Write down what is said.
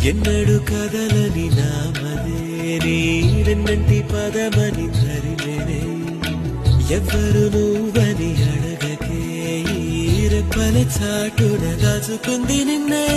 ఎన్నడు కదలని నామదే నీవెన్నంటి పదమని ధరిలేనే ఎవ్వరు నువ్వని అడగకే ఈ రెప్పల చాటున దాచుకుంది నిన్నే